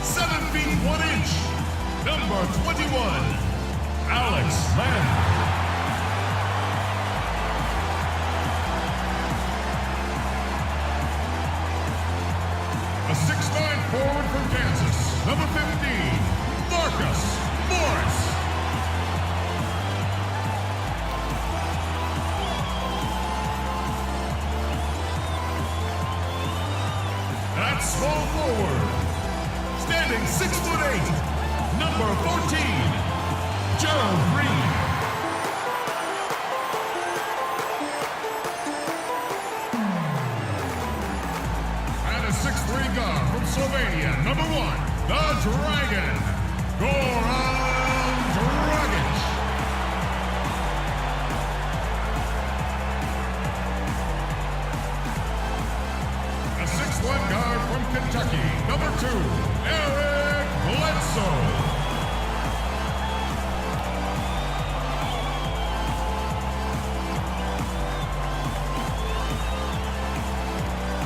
7 feet 1 inch, number 21, Alex Len. A 6'9" forward from Kansas, number 15, Marcus Morris. At small forward, standing 6'8", number 14, Gerald Green. And a 6'3" guard from Slovenia, number 1, the Dragon, Goran Dragic. A 6'1" guard from Kentucky, number 2, Eric Bledsoe.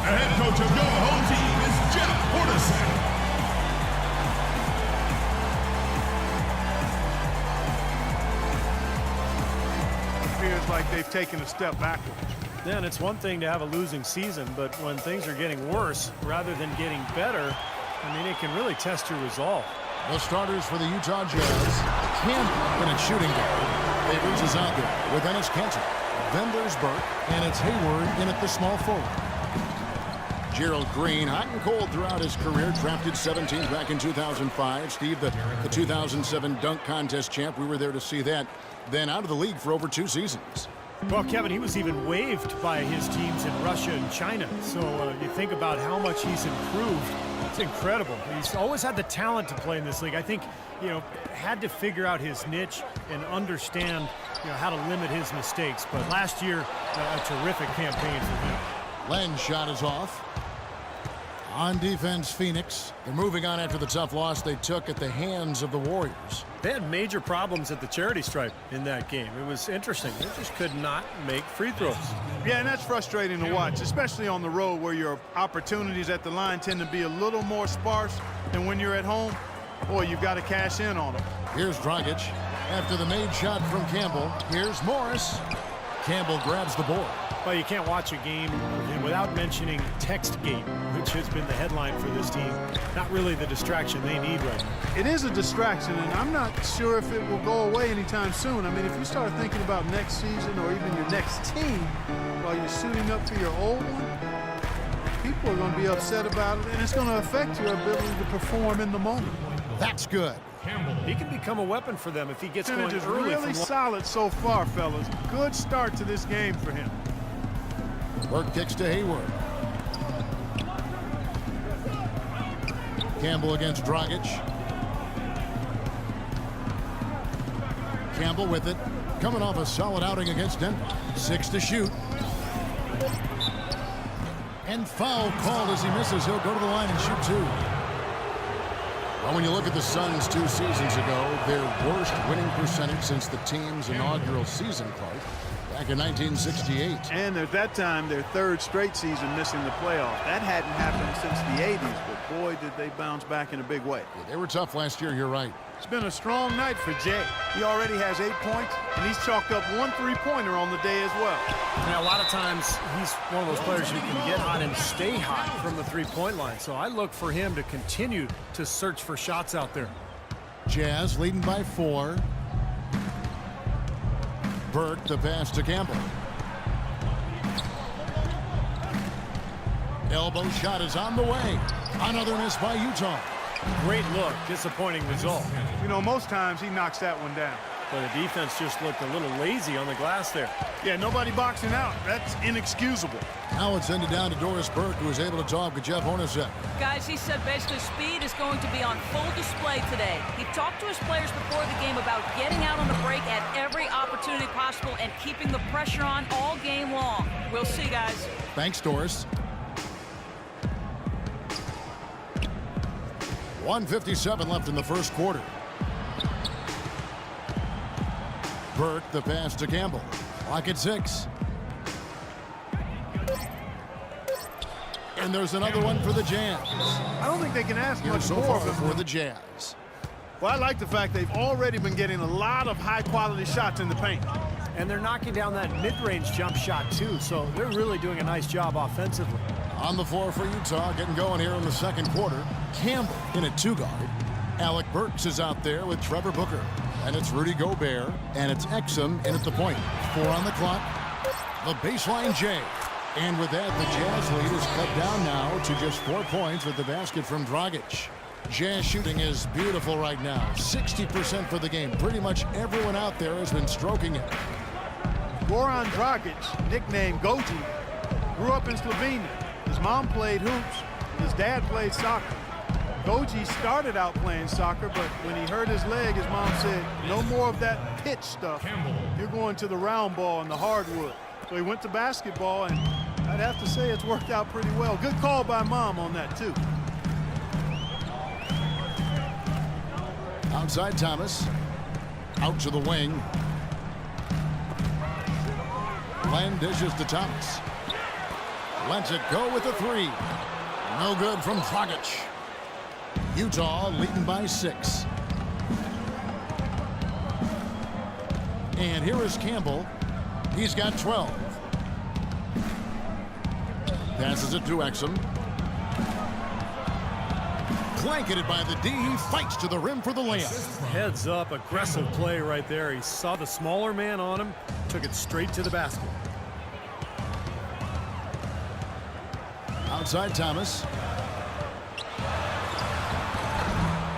The head coach of your home team is Jeff Hornacek. Feels like they've taken a step backwards. Then it's one thing to have a losing season, but when things are getting worse rather than getting better, I mean, it can really test your resolve. The starters for the Utah Jazz. Campbell in its shooting guard. Favors is out there with Ennis Cantor. Then there's Burke, and it's Hayward in at the small forward. Gerald Green, hot and cold throughout his career, drafted 17th back in 2005. Steve, the 2007 dunk contest champ, we were there to see that. Then out of the league for over 2 seasons. Well, Kevin, he was even waived by his teams in Russia and China. So you think about how much he's improved. It's incredible. He's always had the talent to play in this league. I think, you know, had to figure out his niche and understand, you know, how to limit his mistakes. But last year, a terrific campaign for him. Len's shot is off. On defense, Phoenix. They're moving on after the tough loss they took at the hands of the Warriors. They had major problems at the charity stripe in that game. It was interesting. They just could not make free throws. Yeah, and that's frustrating to watch, especially on the road where your opportunities at the line tend to be a little more sparse than when you're at home. Boy, you've got to cash in on them. Here's Dragic. After the made shot from Campbell, here's Morris. Campbell grabs the board. Well, you can't watch a game without mentioning TextGate, which has been the headline for this team. Not really the distraction they need right now. It is a distraction, and I'm not sure if it will go away anytime soon. I mean, if you start thinking about next season or even your next team while you're suiting up for your old one, people are going to be upset about it, and it's going to affect your ability to perform in the moment. That's good. He can become a weapon for them if he gets going early. Really solid so far, fellas. Good start to this game for him. Burke kicks to Hayward. Campbell against Dragic. Campbell with it. Coming off a solid outing against Denver. 6 to shoot. And foul called as he misses. He'll go to the line and shoot 2. Well, when you look at the Suns 2 seasons ago, their worst winning percentage since the team's inaugural season, Clark, back in 1968. And at that time, their 3rd straight season missing the playoffs. That hadn't happened since the 80s, but boy, did they bounce back in a big way. Yeah, they were tough last year, you're right. It's been a strong night for Jay. He already has 8 points, and he's chalked up 1 3-pointer on the day as well. Now, a lot of times, he's one of those players who can get hot and stay hot from the three-point line. So I look for him to continue to search for shots out there. Jazz leading by 4. Burke, the pass to Campbell. Elbow shot is on the way. Another miss by Utah. Great look, disappointing result. You know, most times he knocks that one down. But the defense just looked a little lazy on the glass there. Yeah, nobody boxing out. That's inexcusable. Now it's ended down to Doris Burke, who was able to talk with Jeff Hornacek. Guys, he said basically speed is going to be on full display today. He talked to his players before the game about getting out on the break at every opportunity possible and keeping the pressure on all game long. We'll see, guys. Thanks, Doris. 1:57 left in the first quarter. Burke, the pass to Campbell. Clock at 6. And there's another one for the Jazz. I don't think they can ask Here much so more far of him. for the Jazz. Well, I like the fact they've already been getting a lot of high-quality shots in the paint. And they're knocking down that mid-range jump shot, too, so they're really doing a nice job offensively. On the floor for Utah, getting going here in the second quarter. Campbell in a two-guard. Alec Burks is out there with Trevor Booker. And it's Rudy Gobert, and it's Exum in at the point. 4 on the clock. The baseline J. And with that, the Jazz lead is cut down now to just 4 points with the basket from Dragic. Jazz shooting is beautiful right now. 60% for the game. Pretty much everyone out there has been stroking it. Goran Dragic, nicknamed Goji, grew up in Slovenia. His mom played hoops, and his dad played soccer. Goji started out playing soccer, but when he hurt his leg, his mom said, no more of that pitch stuff. You're going to the round ball and the hardwood. So he went to basketball, and I'd have to say it's worked out pretty well. Good call by mom on that, too. Outside Thomas. Out to the wing. Len dishes to Thomas. Lets it go with a 3. No good from Dragic. Utah leading by 6. And here is Campbell. He's got 12. Passes it to Exum. Blanketed by the D. He fights to the rim for the layup. Heads up, aggressive play right there. He saw the smaller man on him, took it straight to the basket. Outside Thomas.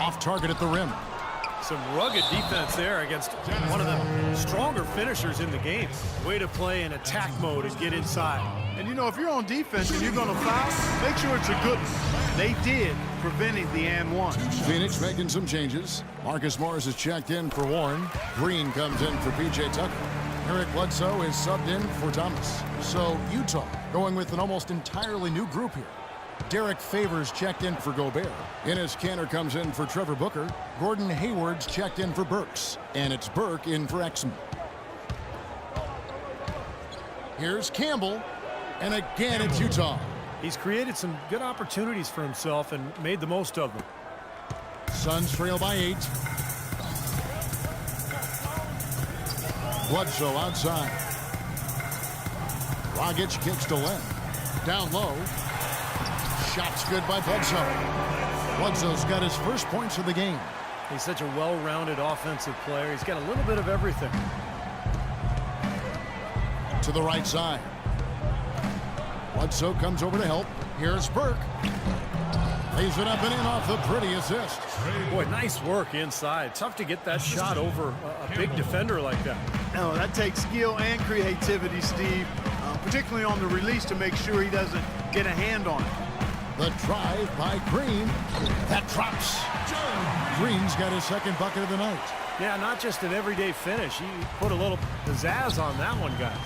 Off target at the rim. Some rugged defense there against one of the stronger finishers in the game. Way to play in attack mode and get inside. And you know, if you're on defense and you're going to foul, make sure it's a good one. They did, preventing the and one. Phoenix making some changes. Marcus Morris is checked in for Warren. Green comes in for P.J. Tucker. Eric Bledsoe is subbed in for Thomas. So Utah going with an almost entirely new group here. Derek Favors checked in for Gobert. Enes Kanter comes in for Trevor Booker. Gordon Hayward's checked in for Burks. And it's Burke in for Exum. Here's Campbell. And again, it's Utah. He's created some good opportunities for himself and made the most of them. Suns trail by 8. Bledsoe outside. Dragic kicks to Len. Down low. Shot's good by Bledsoe. Bledsoe's got his first points of the game. He's such a well-rounded offensive player. He's got a little bit of everything. To the right side. Bledsoe comes over to help. Here's Burke. Lays it up and in off the pretty assist. Boy, nice work inside. Tough to get that shot over a big defender like that. No, that takes skill and creativity, Steve, particularly on the release to make sure he doesn't get a hand on it. The drive by Green. That drops. Green's got his second bucket of the night. Yeah, not just an everyday finish. He put a little pizzazz on that one, guys.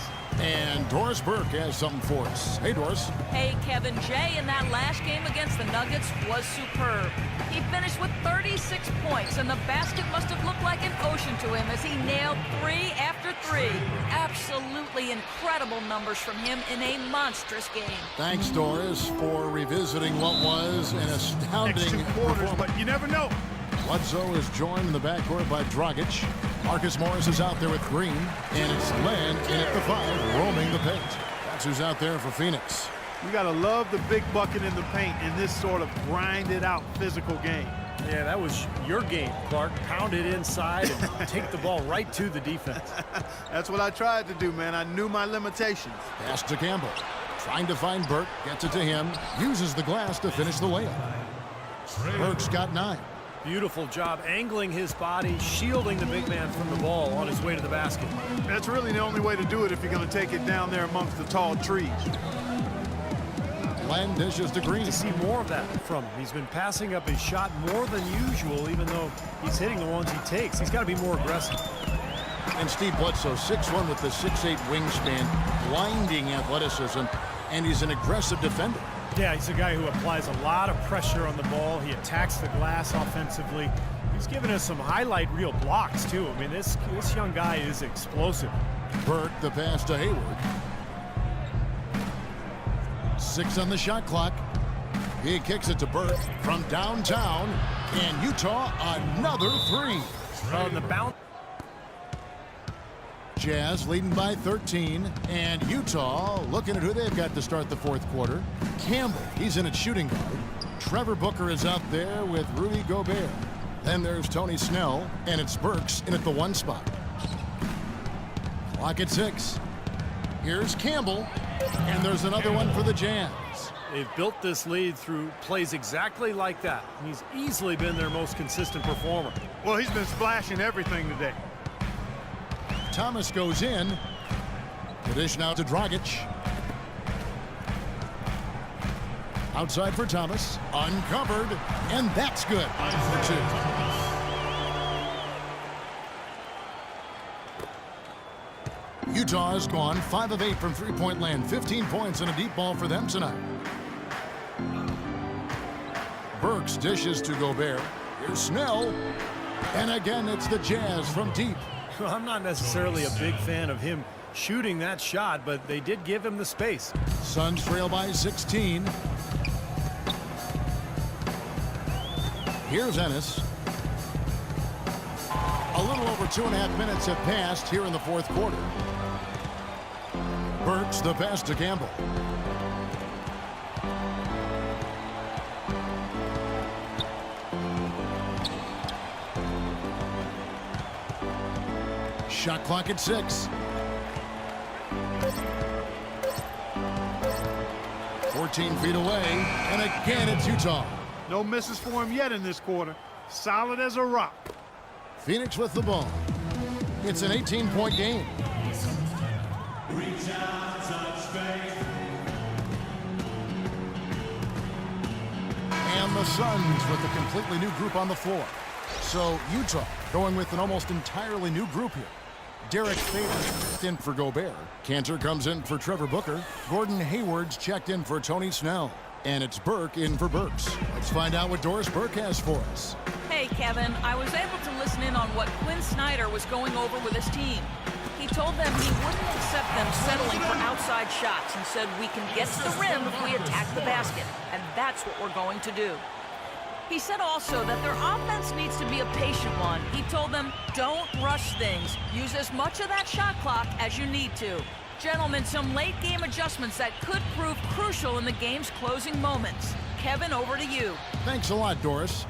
And Doris Burke has something for us. Hey, Doris. Hey, Kevin, Jay in that last game against the Nuggets was superb. He finished with 36 points, and the basket must have looked like an ocean to him as he nailed 3 after 3. Absolutely incredible numbers from him in a monstrous game. Thanks, Doris, for revisiting what was an astounding Next 2 quarters, performance. but you never know. Bledsoe is joined in the backcourt by Dragic. Marcus Morris is out there with Green. And it's Len in at the 5, roaming the paint. That's who's out there for Phoenix. You got to love the big bucket in the paint in this sort of grinded-out physical game. Yeah, that was your game, Clark. Pound it inside and take the ball right to the defense. That's what I tried to do, man. I knew my limitations. Pass to Campbell. Trying to find Burke. Gets it to him. Uses the glass to finish the layup. Burke's got 9. Beautiful job angling his body, shielding the big man from the ball on his way to the basket. That's really the only way to do it if you're going to take it down there amongst the tall trees. Len dishes to Green. To see more of that from him. He's been passing up his shot more than usual, even though he's hitting the ones he takes. He's got to be more aggressive. And Steve Bledsoe, 6'1" with the 6'8" wingspan, blinding athleticism, and he's an aggressive defender. Yeah, he's a guy who applies a lot of pressure on the ball. He attacks the glass offensively. He's given us some highlight reel blocks, too. I mean, this young guy is explosive. Burke, the pass to Hayward. 6 on the shot clock. He kicks it to Burke from downtown, and Utah another 3. On the bounce. Jazz leading by 13, and Utah looking at who they've got to start the fourth quarter. Campbell, he's in at shooting guard. Trevor Booker is out there with Rudy Gobert. Then there's Tony Snell, and it's Burks in at the 1 spot. Clock at 6. Here's Campbell, and there's another one for the Jazz. They've built this lead through plays exactly like that. He's easily been their most consistent performer. Well, he's been splashing everything today. Thomas goes in. The dish now to Dragic. Outside for Thomas. Uncovered. And that's good. 9 for 2. Utah has gone 5 of 8 from three-point land. 15 points and a deep ball for them tonight. Burks dishes to Gobert. Here's Snell. And again, it's the Jazz from deep. Well, I'm not necessarily a big fan of him shooting that shot, but they did give him the space. Suns trail by 16. Here's Ennis. A little over 2.5 minutes have passed here in the fourth quarter. Burks the pass to Campbell. Shot clock at 6. 14 feet away, and again it's Utah. No misses for him yet in this quarter. Solid as a rock. Phoenix with the ball. It's an 18-point game. And the Suns with a completely new group on the floor. So Utah going with an almost entirely new group here. Derek Favors in for Gobert. Cantor comes in for Trevor Booker. Gordon Hayward's checked in for Tony Snell. And it's Burke in for Burks. Let's find out what Doris Burke has for us. Hey, Kevin, I was able to listen in on what Quinn Snyder was going over with his team. He told them he wouldn't accept them settling for outside shots and said we can get to the rim if we attack the basket, and that's what we're going to do. He said also that their offense needs to be a patient one. He told them, don't rush things. Use as much of that shot clock as you need to. Gentlemen, some late-game adjustments that could prove crucial in the game's closing moments. Kevin, over to you. Thanks a lot, Doris.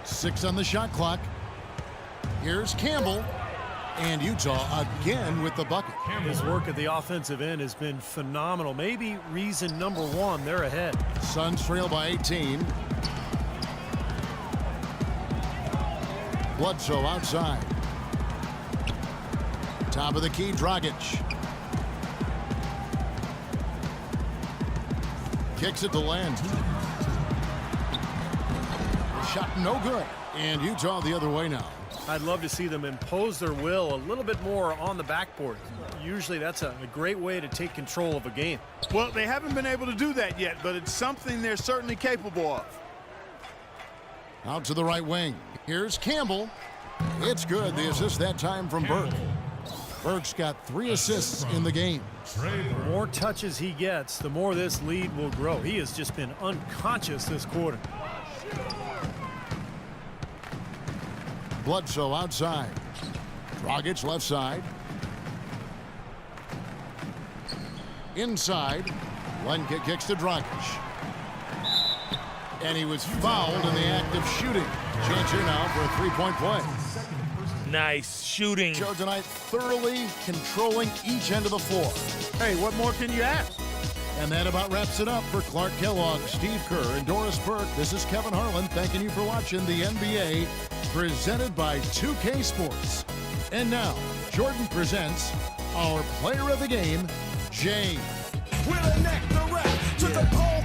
6 on the shot clock. Here's Campbell. And Utah again with the bucket. His work at the offensive end has been phenomenal. Maybe reason number 1, they're ahead. Suns trail by 18. Bledsoe outside. Top of the key, Dragic. Kicks it to Land. Shot no good. And Utah the other way now. I'd love to see them impose their will a little bit more on the backboard. Usually that's a great way to take control of a game. Well, they haven't been able to do that yet, but it's something they're certainly capable of. Out to the right wing. Here's Campbell. It's good. The assist that time from Burke. Burke's got 3 assists in the game. The more touches he gets, the more this lead will grow. He has just been unconscious this quarter. Bledsoe outside. Dragic left side. Inside. Lenka kicks to Dragic. And he was fouled in the act of shooting. Chance here now for a 3-point play. Nice shooting. Show tonight thoroughly controlling each end of the floor. Hey, what more can you ask? And that about wraps it up for Clark Kellogg, Steve Kerr, and Doris Burke. This is Kevin Harlan thanking you for watching the NBA presented by 2K Sports. And now, Jordan presents our player of the game, James. With a neck to rap to the pole.